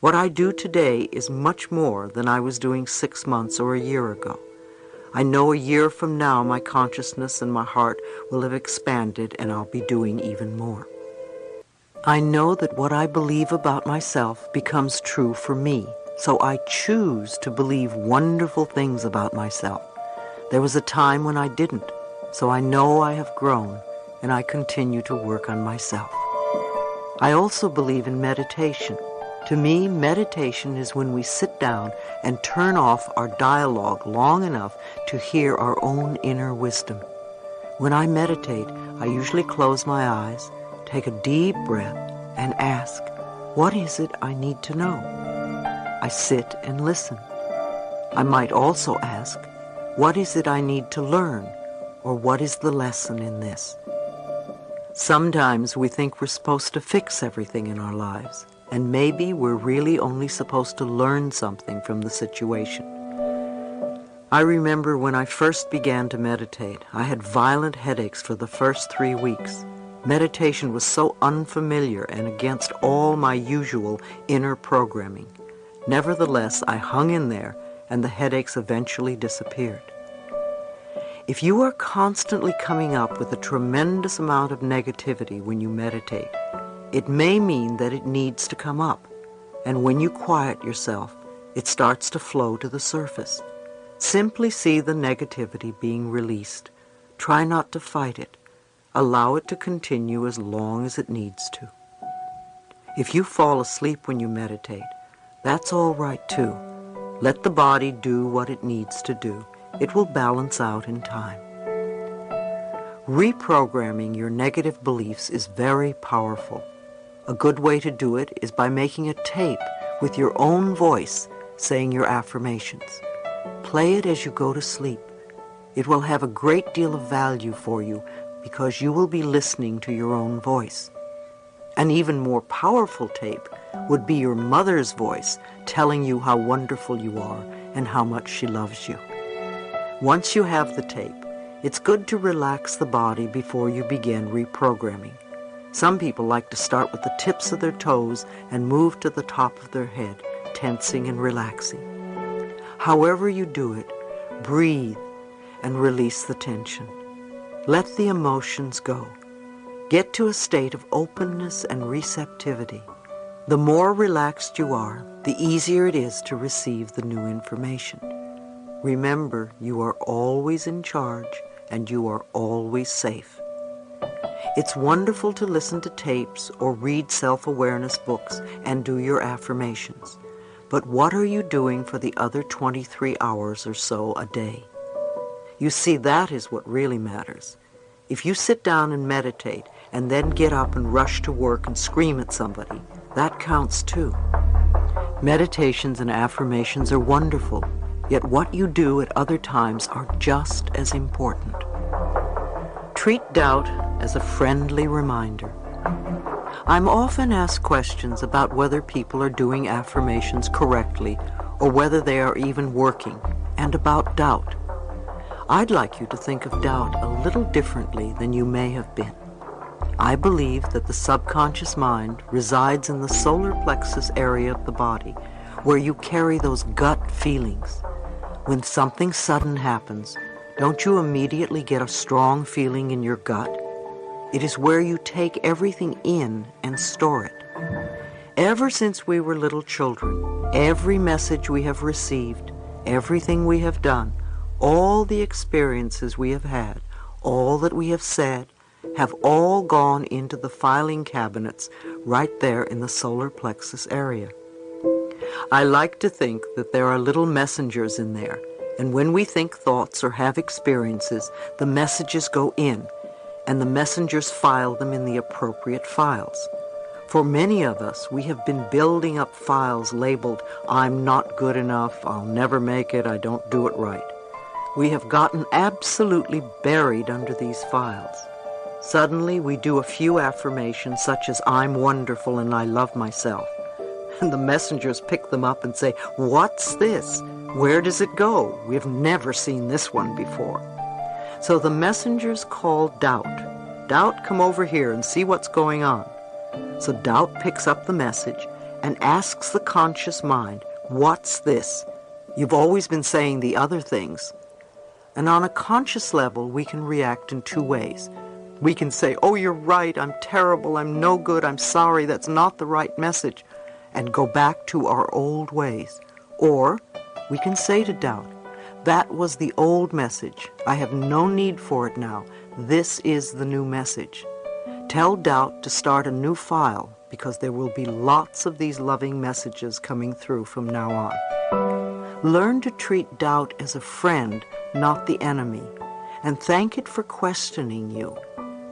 What I do today is much more than I was doing 6 months or a year ago. I know a year from now my consciousness and my heart will have expanded and I'll be doing even more. I know that what I believe about myself becomes true for me, so I choose to believe wonderful things about myself. There was a time when I didn't, so I know I have grown and I continue to work on myself. I also believe in meditation. To me, meditation is when we sit down and turn off our dialogue long enough to hear our own inner wisdom. When I meditate, I usually close my eyes, take a deep breath, and ask, what is it I need to know? I sit and listen. I might also ask, what is it I need to learn, or what is the lesson in this? Sometimes we think we're supposed to fix everything in our lives, and maybe we're really only supposed to learn something from the situation. I remember when I first began to meditate, I had violent headaches for the first 3 weeks. Meditation was so unfamiliar and against all my usual inner programming. Nevertheless, I hung in there, and the headaches eventually disappeared. If you are constantly coming up with a tremendous amount of negativity when you meditate, it may mean that it needs to come up, and when you quiet yourself, it starts to flow to the surface. Simply see the negativity being released. Try not to fight it. Allow it to continue as long as it needs to. If you fall asleep when you meditate, that's all right too. Let the body do what it needs to do. It will balance out in time. Reprogramming your negative beliefs is very powerful. A good way to do it is by making a tape with your own voice saying your affirmations. Play it as you go to sleep. It will have a great deal of value for you because you will be listening to your own voice. An even more powerful tape would be your mother's voice telling you how wonderful you are and how much she loves you. Once you have the tape, it's good to relax the body before you begin reprogramming. Some people like to start with the tips of their toes and move to the top of their head, tensing and relaxing. However you do it, breathe and release the tension. Let the emotions go. Get to a state of openness and receptivity. The more relaxed you are, the easier it is to receive the new information. Remember, you are always in charge and you are always safe. It's wonderful to listen to tapes or read self-awareness books and do your affirmations. But what are you doing for the other 23 hours or so a day? You see, that is what really matters. If you sit down and meditate and then get up and rush to work and scream at somebody, that counts too. Meditations and affirmations are wonderful, yet what you do at other times are just as important. Treat doubt as a friendly reminder. I'm often asked questions about whether people are doing affirmations correctly or whether they are even working, and about doubt. I'd like you to think of doubt a little differently than you may have been. I believe that the subconscious mind resides in the solar plexus area of the body, where you carry those gut feelings. When something sudden happens, don't you immediately get a strong feeling in your gut? It is where you take everything in and store it. Ever since we were little children, every message we have received, everything we have done, all the experiences we have had, all that we have said, have all gone into the filing cabinets right there in the solar plexus area. I like to think that there are little messengers in there, and when we think thoughts or have experiences, the messages go in, and the messengers file them in the appropriate files. For many of us, we have been building up files labeled, I'm not good enough, I'll never make it, I don't do it right. We have gotten absolutely buried under these files. Suddenly, we do a few affirmations such as, I'm wonderful and I love myself. And the messengers pick them up and say, what's this? Where does it go? We've never seen this one before. So the messengers call doubt. Doubt, come over here and see what's going on. So doubt picks up the message and asks the conscious mind, what's this? You've always been saying the other things. And on a conscious level, we can react in two ways. We can say, oh, you're right, I'm terrible, I'm no good, I'm sorry, that's not the right message, and go back to our old ways. Or we can say to doubt, that was the old message. I have no need for it now. This is the new message. Tell doubt to start a new file, because there will be lots of these loving messages coming through from now on. Learn to treat doubt as a friend, not the enemy, and thank it for questioning you.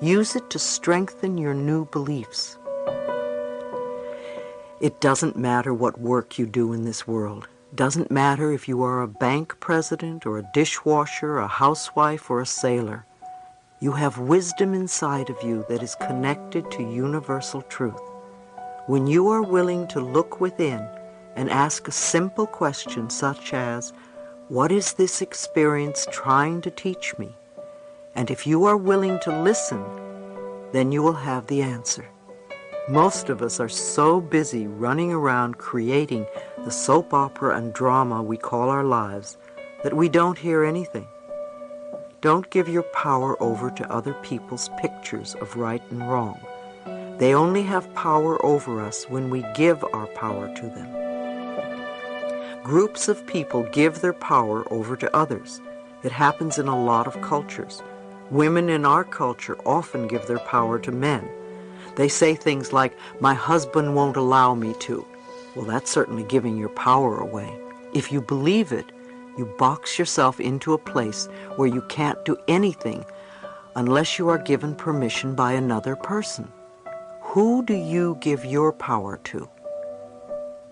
Use it to strengthen your new beliefs. It doesn't matter what work you do in this world. It doesn't matter if you are a bank president or a dishwasher, a housewife or a sailor. You have wisdom inside of you that is connected to universal truth. When you are willing to look within and ask a simple question such as, what is this experience trying to teach me? And if you are willing to listen, then you will have the answer. Most of us are so busy running around creating the soap opera and drama we call our lives that we don't hear anything. Don't give your power over to other people's pictures of right and wrong. They only have power over us when we give our power to them. Groups of people give their power over to others. It happens in a lot of cultures. Women in our culture often give their power to men. They say things like, my husband won't allow me to. Well, that's certainly giving your power away. If you believe it, you box yourself into a place where you can't do anything unless you are given permission by another person. Who do you give your power to?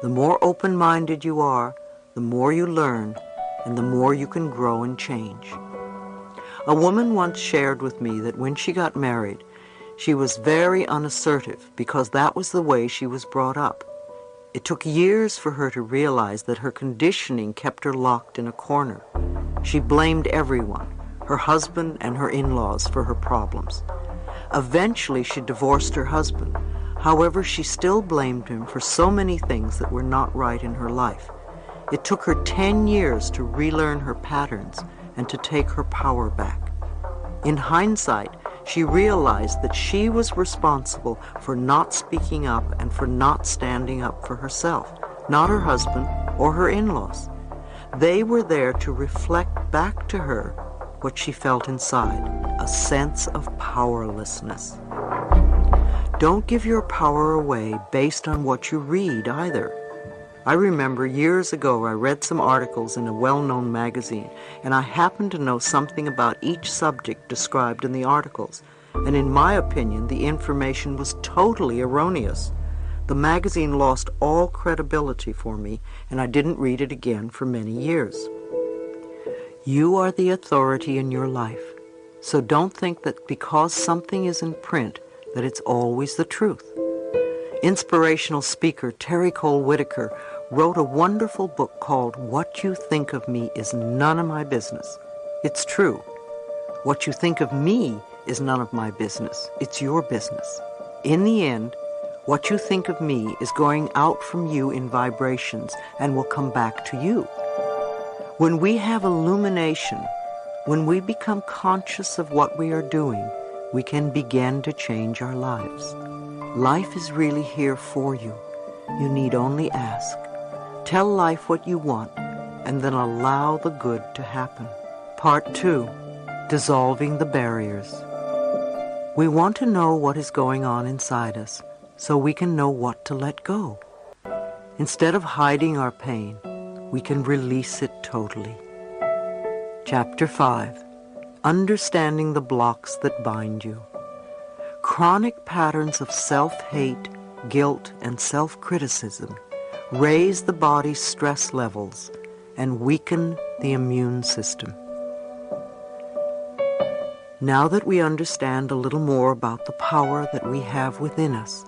The more open-minded you are, the more you learn, and the more you can grow and change. A woman once shared with me that when she got married, she was very unassertive because that was the way she was brought up. It took years for her to realize that her conditioning kept her locked in a corner. She blamed everyone, her husband and her in-laws, for her problems. Eventually, she divorced her husband. However, she still blamed him for so many things that were not right in her life. It took her 10 years to relearn her patterns and to take her power back. In hindsight, she realized that she was responsible for not speaking up and for not standing up for herself, not her husband or her in-laws. They were there to reflect back to her what she felt inside, a sense of powerlessness. Don't give your power away based on what you read either. I remember years ago I read some articles in a well-known magazine, and I happened to know something about each subject described in the articles, and in my opinion the information was totally erroneous. The magazine lost all credibility for me, and I didn't read it again for many years. You are the authority in your life, so don't think that because something is in print that it's always the truth. Inspirational speaker Terry Cole Whitaker wrote a wonderful book called What You Think of Me Is None of My Business. It's true. What you think of me is none of my business. It's your business. In the end, what you think of me is going out from you in vibrations and will come back to you. When we have illumination, when we become conscious of what we are doing, we can begin to change our lives. Life is really here for you. You need only ask. Tell life what you want, and then allow the good to happen. Part 2, Dissolving the Barriers. We want to know what is going on inside us, so we can know what to let go. Instead of hiding our pain, we can release it totally. Chapter 5, Understanding the Blocks That Bind You. Chronic patterns of self-hate, guilt, and self-criticism raise the body's stress levels and weaken the immune system. Now that we understand a little more about the power that we have within us,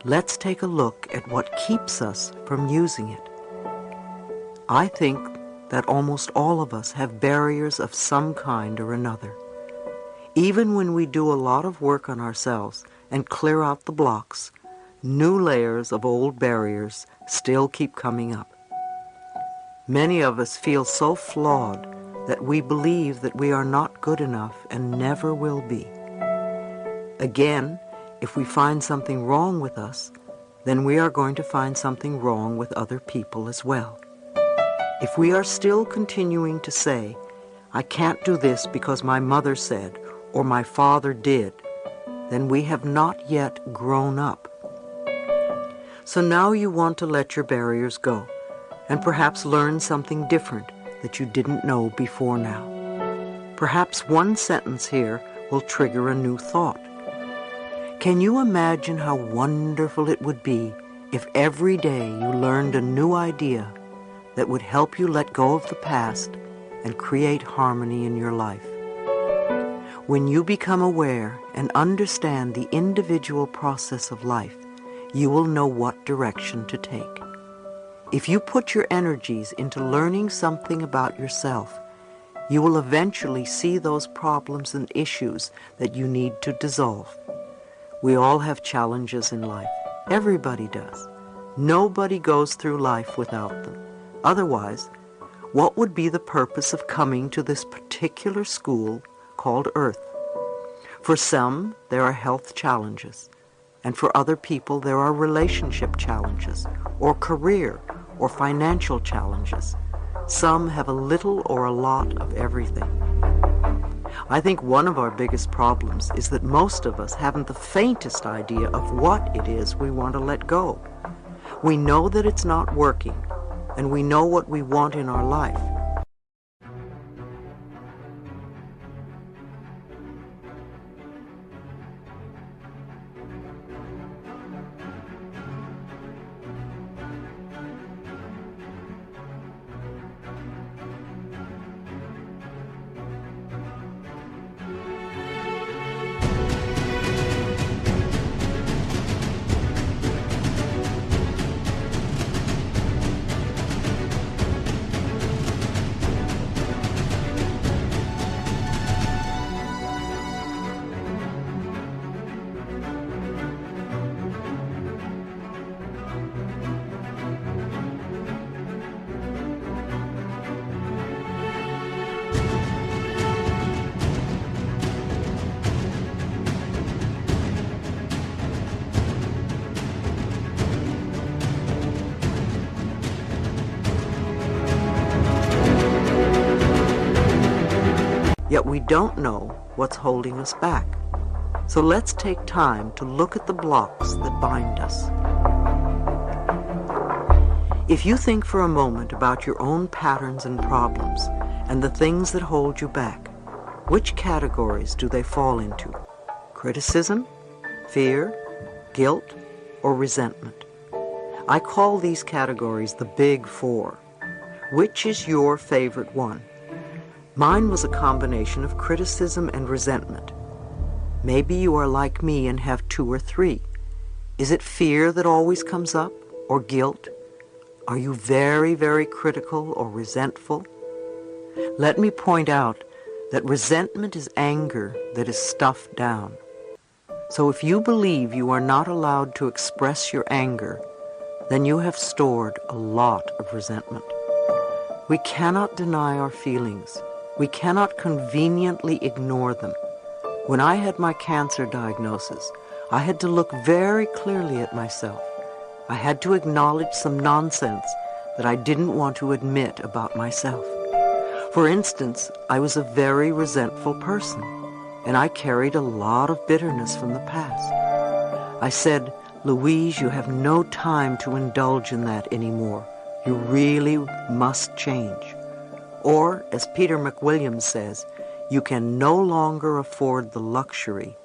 let's take a look at what keeps us from using it. I think that almost all of us have barriers of some kind or another. Even when we do a lot of work on ourselves and clear out the blocks, new layers of old barriers still keep coming up. Many of us feel so flawed that we believe that we are not good enough and never will be. Again, if we find something wrong with us, then we are going to find something wrong with other people as well. If we are still continuing to say, I can't do this because my mother said or my father did, then we have not yet grown up. So now you want to let your barriers go and perhaps learn something different that you didn't know before now. Perhaps one sentence here will trigger a new thought. Can you imagine how wonderful it would be if every day you learned a new idea that would help you let go of the past and create harmony in your life? When you become aware and understand the individual process of life, you will know what direction to take. If you put your energies into learning something about yourself, you will eventually see those problems and issues that you need to dissolve. We all have challenges in life. Everybody does. Nobody goes through life without them. Otherwise, what would be the purpose of coming to this particular school called Earth? For some, there are health challenges, and for other people there are relationship challenges, or career, or financial challenges. Some have a little or a lot of everything. I think one of our biggest problems is that most of us haven't the faintest idea of what it is we want to let go. We know that it's not working, and we know what we want in our life. Yet we don't know what's holding us back. So let's take time to look at the blocks that bind us. If you think for a moment about your own patterns and problems and the things that hold you back, which categories do they fall into? Criticism, fear, guilt, or resentment? I call these categories the Big Four. Which is your favorite one? Mine was a combination of criticism and resentment. Maybe you are like me and have two or three. Is it fear that always comes up, or guilt? Are you very, very critical or resentful? Let me point out that resentment is anger that is stuffed down. So if you believe you are not allowed to express your anger, then you have stored a lot of resentment. We cannot deny our feelings. We cannot conveniently ignore them. When I had my cancer diagnosis, I had to look very clearly at myself. I had to acknowledge some nonsense that I didn't want to admit about myself. For instance, I was a very resentful person, and I carried a lot of bitterness from the past. I said, Louise, you have no time to indulge in that anymore. You really must change. Or, as Peter McWilliams says, you can no longer afford the luxury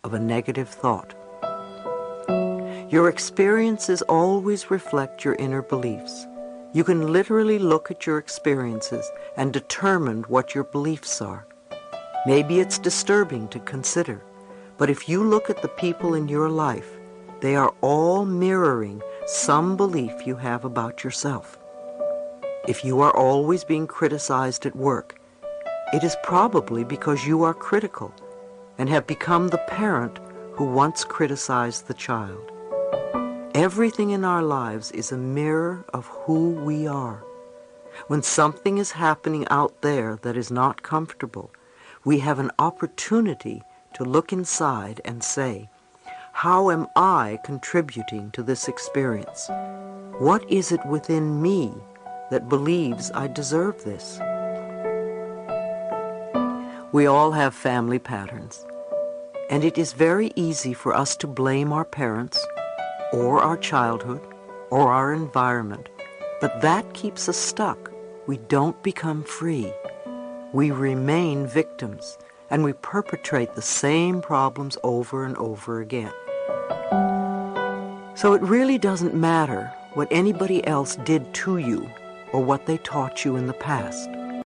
of a negative thought. Your experiences always reflect your inner beliefs. You can literally look at your experiences and determine what your beliefs are. Maybe it's disturbing to consider, but if you look at the people in your life, they are all mirroring some belief you have about yourself. If you are always being criticized at work, it is probably because you are critical and have become the parent who once criticized the child. Everything in our lives is a mirror of who we are. When something is happening out there that is not comfortable, we have an opportunity to look inside and say, how am I contributing to this experience? What is it within me that believes I deserve this? We all have family patterns, and it is very easy for us to blame our parents or our childhood or our environment, but that keeps us stuck. We don't become free. We remain victims, and we perpetrate the same problems over and over again. So it really doesn't matter what anybody else did to you or what they taught you in the past.